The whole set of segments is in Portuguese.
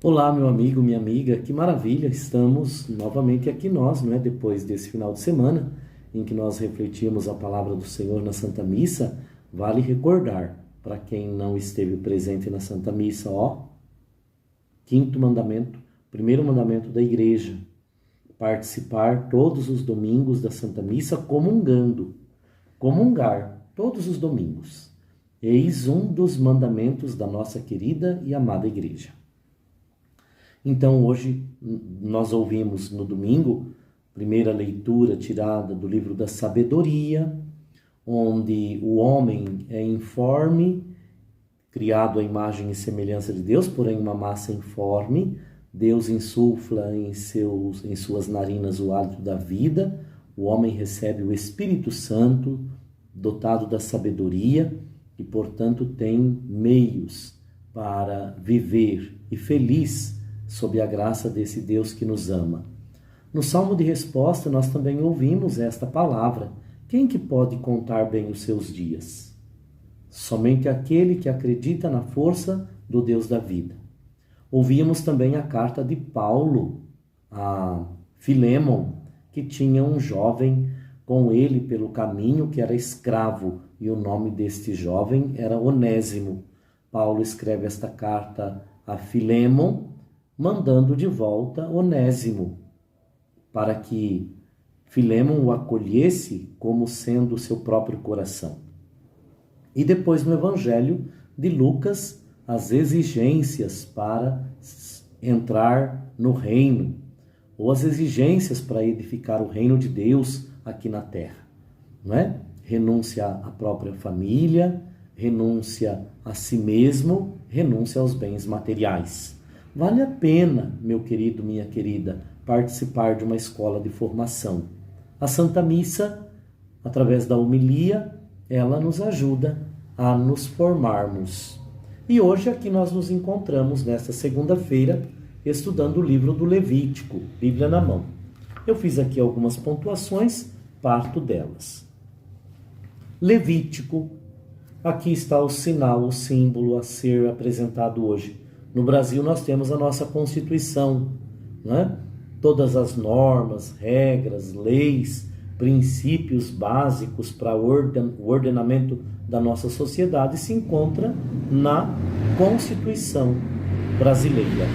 Olá, meu amigo, minha amiga, que maravilha, estamos novamente aqui nós, não é? Depois desse final de semana em que nós refletimos a palavra do Senhor na Santa Missa, vale recordar, para quem não esteve presente na Santa Missa, quinto mandamento, primeiro mandamento da Igreja, participar todos os domingos da Santa Missa comungar todos os domingos. Eis um dos mandamentos da nossa querida e amada Igreja. Então, hoje, nós ouvimos no domingo, primeira leitura tirada do livro da Sabedoria, onde o homem é informe, criado à imagem e semelhança de Deus, porém uma massa informe. Deus insufla em suas narinas o hálito da vida, o homem recebe o Espírito Santo, dotado da sabedoria, e, portanto, tem meios para viver e feliz sob a graça desse Deus que nos ama. No Salmo de Resposta, nós também ouvimos esta palavra: quem que pode contar bem os seus dias? Somente aquele que acredita na força do Deus da vida. Ouvimos também a carta de Paulo a Filémon, que tinha um jovem com ele pelo caminho que era escravo, e o nome deste jovem era Onésimo. Paulo escreve esta carta a Filémon, mandando de volta Onésimo, para que Filémon o acolhesse como sendo o seu próprio coração. E depois no Evangelho de Lucas, as exigências para entrar no reino, ou as exigências para edificar o reino de Deus aqui na terra, não é? Renúncia à própria família, renúncia a si mesmo, renúncia aos bens materiais. Vale a pena, meu querido, minha querida, participar de uma escola de formação. A Santa Missa, através da homilia, ela nos ajuda a nos formarmos. E hoje aqui nós nos encontramos, nesta segunda-feira, estudando o livro do Levítico, Bíblia na mão. Eu fiz aqui algumas pontuações, parto delas. Levítico, aqui está o sinal, o símbolo a ser apresentado hoje. No Brasil nós temos a nossa Constituição, né? Todas as normas, regras, leis, princípios básicos para o ordenamento da nossa sociedade se encontra na Constituição brasileira.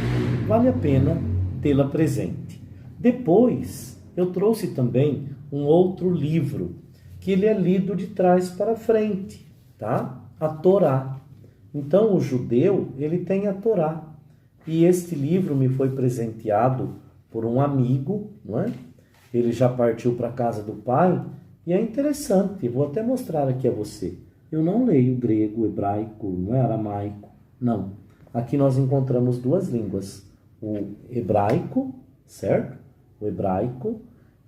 Vale a pena tê-la presente. Depois, eu trouxe também um outro livro, que ele é lido de trás para frente, tá? A Torá. Então, o judeu, ele tem a Torá. E este livro me foi presenteado por um amigo, não é? Ele já partiu para a casa do pai, e é interessante, vou até mostrar aqui a você. Eu não leio grego, hebraico, não é aramaico, não. Aqui nós encontramos duas línguas, o hebraico, certo? O hebraico,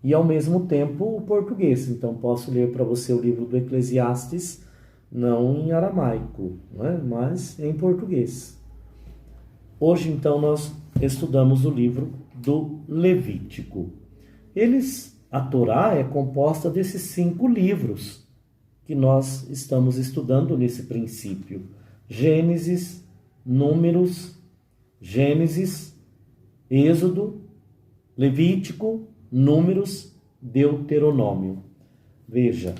e ao mesmo tempo o português. Então, posso ler para você o livro do Eclesiastes, não em aramaico, não é? Mas em português. Hoje, então, nós estudamos o livro do Levítico. A Torá é composta desses 5 livros que nós estamos estudando nesse princípio. Gênesis, Números, Êxodo, Levítico, Números, Deuteronômio. Veja,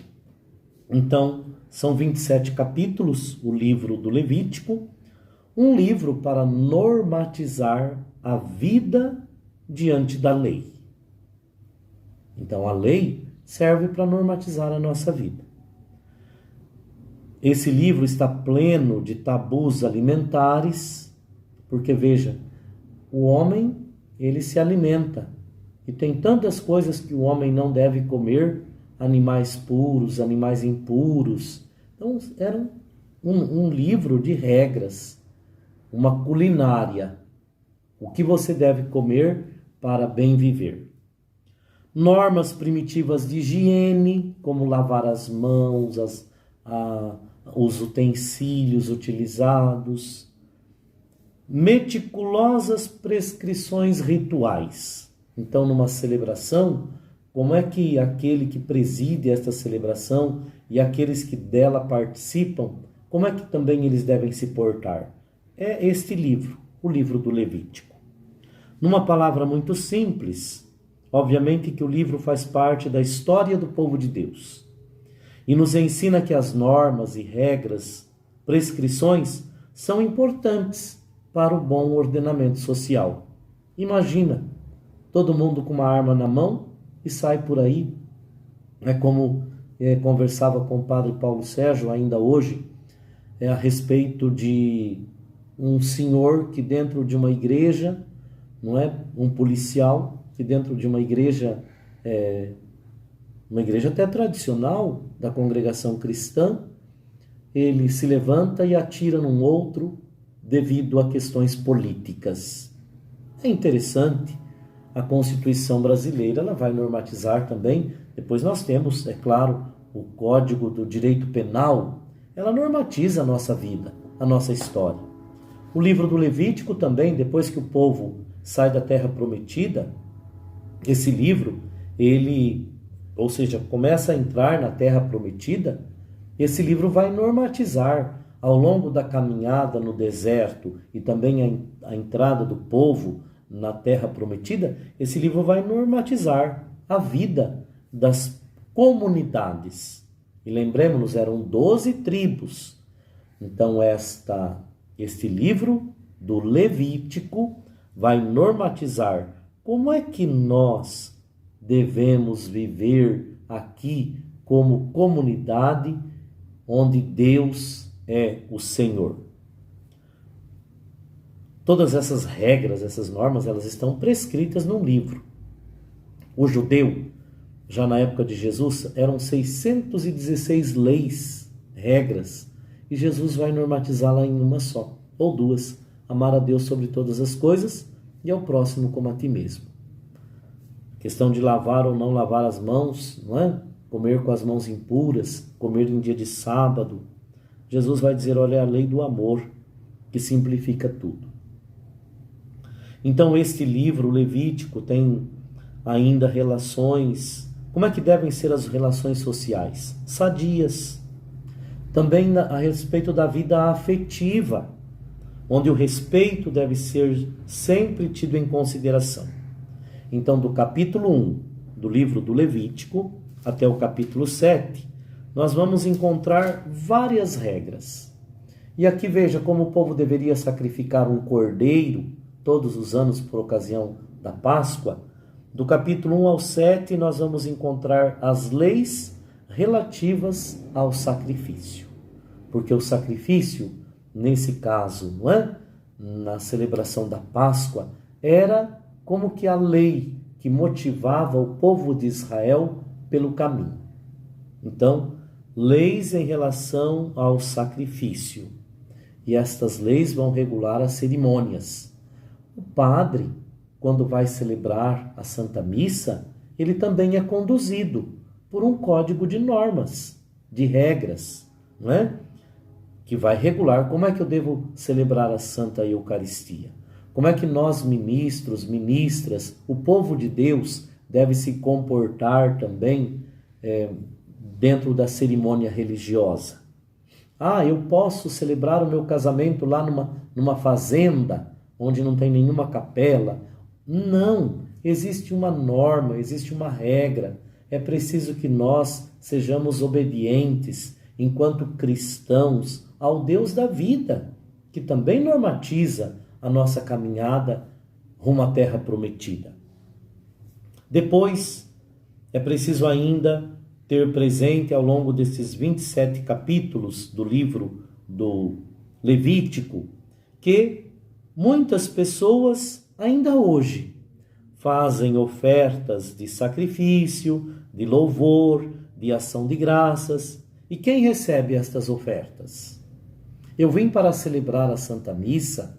então, são 27 capítulos, o livro do Levítico, um livro para normatizar a vida diante da lei. Então, a lei serve para normatizar a nossa vida. Esse livro está pleno de tabus alimentares, porque, veja, o homem, ele se alimenta, e tem tantas coisas que o homem não deve comer, animais puros, animais impuros. Então, era um livro de regras, uma culinária, o que você deve comer para bem viver. Normas primitivas de higiene, como lavar as mãos, os utensílios utilizados. Meticulosas prescrições rituais. Então, numa celebração, como é que aquele que preside esta celebração e aqueles que dela participam, como é que também eles devem se portar? É este livro, o livro do Levítico. Numa palavra muito simples, obviamente que o livro faz parte da história do povo de Deus e nos ensina que as normas e regras, prescrições, são importantes para o bom ordenamento social. Imagina, todo mundo com uma arma na mão e sai por aí. É como conversava com o padre Paulo Sérgio ainda hoje, a respeito de um senhor que dentro de uma igreja, não é? Um policial que dentro de uma igreja até tradicional da congregação cristã, ele se levanta e atira num outro devido a questões políticas. É interessante, a Constituição brasileira ela vai normatizar também, depois nós temos, é claro, o Código do Direito Penal, ela normatiza a nossa vida, a nossa história. O livro do Levítico também, depois que o povo sai da Terra Prometida, esse livro, ou seja, começa a entrar na Terra Prometida, esse livro vai normatizar ao longo da caminhada no deserto e também a entrada do povo na Terra Prometida, esse livro vai normatizar a vida das comunidades. E lembremos-nos, eram 12 tribos. Então, este livro do Levítico vai normatizar como é que nós devemos viver aqui como comunidade onde Deus é o Senhor. Todas essas regras, essas normas, elas estão prescritas num livro. O judeu, já na época de Jesus, eram 616 leis, regras, e Jesus vai normatizá-la em uma só, ou duas: amar a Deus sobre todas as coisas e ao próximo como a ti mesmo. Questão de lavar ou não lavar as mãos, não é? Comer com as mãos impuras, comer em dia de sábado. Jesus vai dizer, olha, a lei do amor, que simplifica tudo. Então, este livro, Levítico, tem ainda relações. Como é que devem ser as relações sociais? Sadias. Também a respeito da vida afetiva, onde o respeito deve ser sempre tido em consideração. Então, do capítulo 1 do livro do Levítico até o capítulo 7, nós vamos encontrar várias regras. E aqui veja como o povo deveria sacrificar um cordeiro todos os anos por ocasião da Páscoa. Do capítulo 1 ao 7, nós vamos encontrar as leis relativas ao sacrifício. Porque o sacrifício, nesse caso, não é? Na celebração da Páscoa, era como que a lei que motivava o povo de Israel pelo caminho. Então, leis em relação ao sacrifício. E estas leis vão regular as cerimônias. O padre, quando vai celebrar a Santa Missa, ele também é conduzido por um código de normas, de regras, não é? Que vai regular como é que eu devo celebrar a Santa Eucaristia. Como é que nós, ministros, ministras, o povo de Deus, deve se comportar também dentro da cerimônia religiosa. Eu posso celebrar o meu casamento lá numa fazenda, onde não tem nenhuma capela. Não, existe uma norma, existe uma regra. É preciso que nós sejamos obedientes, enquanto cristãos, ao Deus da vida, que também normatiza a nossa caminhada rumo à terra prometida. Depois, é preciso ainda ter presente ao longo desses 27 capítulos do livro do Levítico, que muitas pessoas ainda hoje fazem ofertas de sacrifício, de louvor, de ação de graças. E quem recebe estas ofertas? Eu vim para celebrar a Santa Missa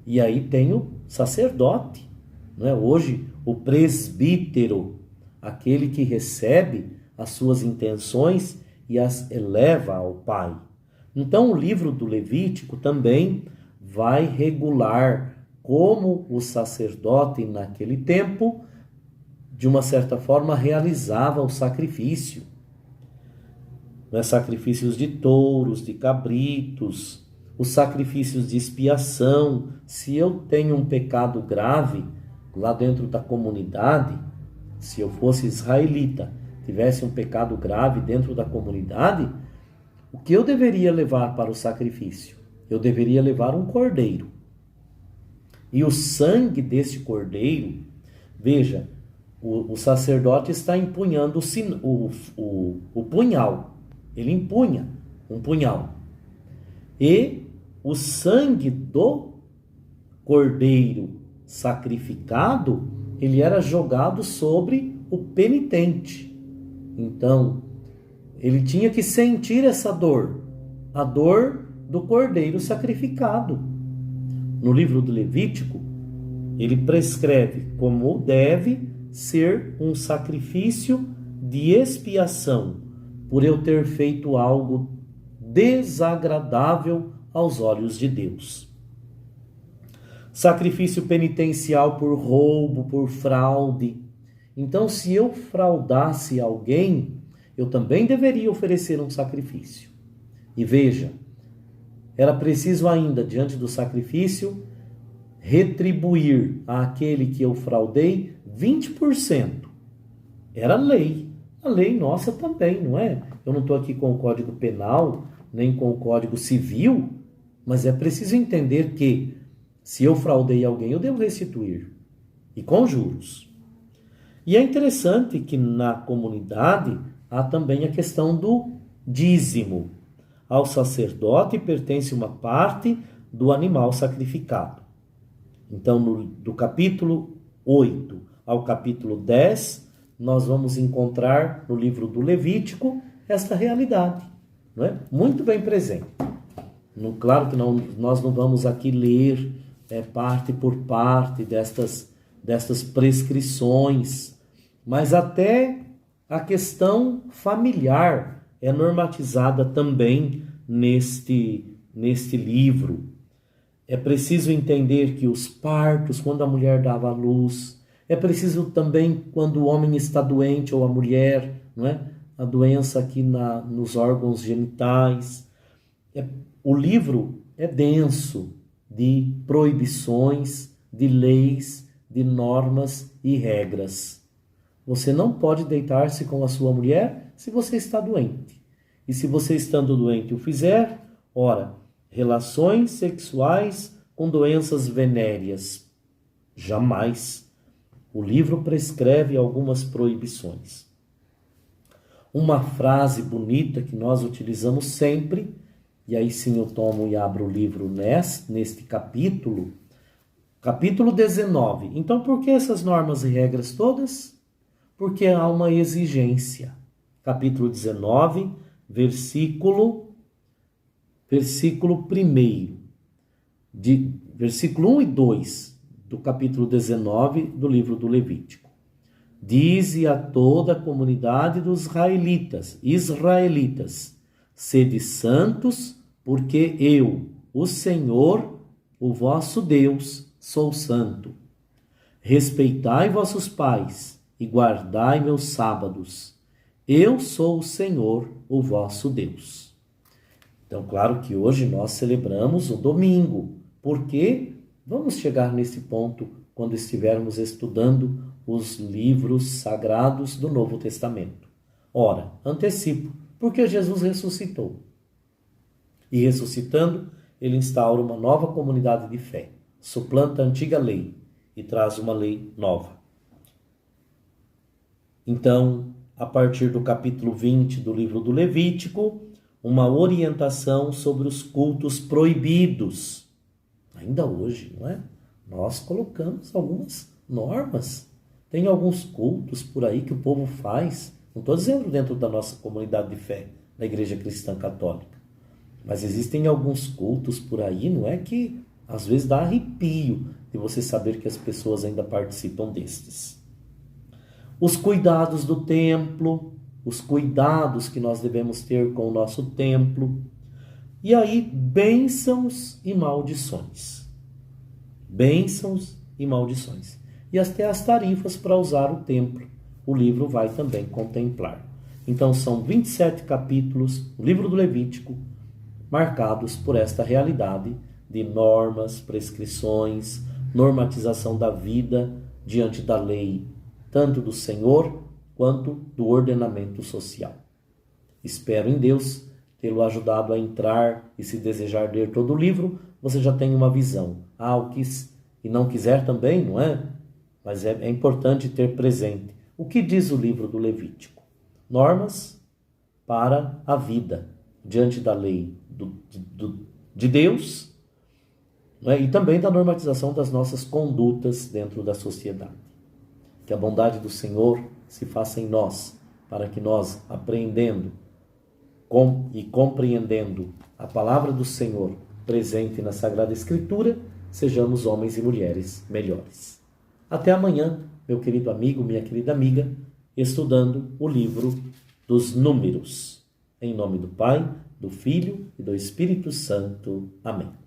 e aí tem o sacerdote, não é? Hoje o presbítero, aquele que recebe as suas intenções e as eleva ao Pai. Então o livro do Levítico também vai regular como o sacerdote naquele tempo, de uma certa forma, realizava o sacrifício. Sacrifícios de touros, de cabritos, os sacrifícios de expiação. Se eu tenho um pecado grave, lá dentro da comunidade, se eu fosse israelita, tivesse um pecado grave dentro da comunidade, o que eu deveria levar para o sacrifício? Eu deveria levar um cordeiro. E o sangue desse cordeiro, veja, o sacerdote está empunhando o punhal. Ele empunha um punhal. E o sangue do cordeiro sacrificado, ele era jogado sobre o penitente. Então, ele tinha que sentir essa dor, a dor do cordeiro sacrificado. No livro do Levítico, ele prescreve como deve ser um sacrifício de expiação, por eu ter feito algo desagradável aos olhos de Deus. Sacrifício penitencial por roubo, por fraude. Então, se eu fraudasse alguém, eu também deveria oferecer um sacrifício. E veja, era preciso ainda, diante do sacrifício, retribuir àquele que eu fraudei 20%. Era lei. A lei nossa também, não é? Eu não estou aqui com o Código Penal, nem com o Código Civil, mas é preciso entender que, se eu fraudei alguém, eu devo restituir. E com juros. E é interessante que na comunidade há também a questão do dízimo. Ao sacerdote pertence uma parte do animal sacrificado. Então, do capítulo 8 ao capítulo 10, nós vamos encontrar no livro do Levítico esta realidade, não é? Muito bem presente. Claro que nós não vamos aqui ler parte por parte destas prescrições, mas até a questão familiar é normatizada também neste livro. É preciso entender que os partos, quando a mulher dava à luz, é preciso também quando o homem está doente ou a mulher, não é? A doença aqui nos órgãos genitais. O livro é denso de proibições, de leis, de normas e regras. Você não pode deitar-se com a sua mulher se você está doente. E se você estando doente o fizer, ora, relações sexuais com doenças venéreas. Jamais. O livro prescreve algumas proibições. Uma frase bonita que nós utilizamos sempre, e aí sim eu tomo e abro o livro neste capítulo, capítulo 19. Então, por que essas normas e regras todas? Porque há uma exigência. Capítulo 19, versículo 1, versículo 1 e 2 do capítulo 19 do livro do Levítico. Dize a toda a comunidade dos israelitas, sede santos, porque eu, o Senhor, o vosso Deus, sou santo. Respeitai vossos pais e guardai meus sábados. Eu sou o Senhor, o vosso Deus. Então, claro que hoje nós celebramos o domingo, porque vamos chegar nesse ponto quando estivermos estudando os livros sagrados do Novo Testamento. Ora, antecipo, porque Jesus ressuscitou. E ressuscitando, ele instaura uma nova comunidade de fé, suplanta a antiga lei e traz uma lei nova. Então, a partir do capítulo 20 do livro do Levítico, uma orientação sobre os cultos proibidos. Ainda hoje, não é? Nós colocamos algumas normas. Tem alguns cultos por aí que o povo faz. Não estou dizendo dentro da nossa comunidade de fé, da Igreja Cristã Católica. Mas existem alguns cultos por aí, não é, que às vezes dá arrepio de você saber que as pessoas ainda participam destes. Os cuidados do templo, os cuidados que nós devemos ter com o nosso templo. E aí, bênçãos e maldições. Bênçãos e maldições. E até as tarifas para usar o templo. O livro vai também contemplar. Então, são 27 capítulos, o livro do Levítico, marcados por esta realidade de normas, prescrições, normatização da vida diante da lei, tanto do Senhor quanto do ordenamento social. Espero em Deus tê-lo ajudado a entrar, e se desejar ler todo o livro, você já tem uma visão. O que e não quiser também, não é? Mas é importante ter presente o que diz o livro do Levítico. Normas para a vida, diante da lei de Deus, não é? E também da normatização das nossas condutas dentro da sociedade. Que a bondade do Senhor se faça em nós, para que nós, apreendendo e compreendendo a palavra do Senhor presente na Sagrada Escritura, sejamos homens e mulheres melhores. Até amanhã, meu querido amigo, minha querida amiga, estudando o livro dos Números. Em nome do Pai, do Filho e do Espírito Santo. Amém.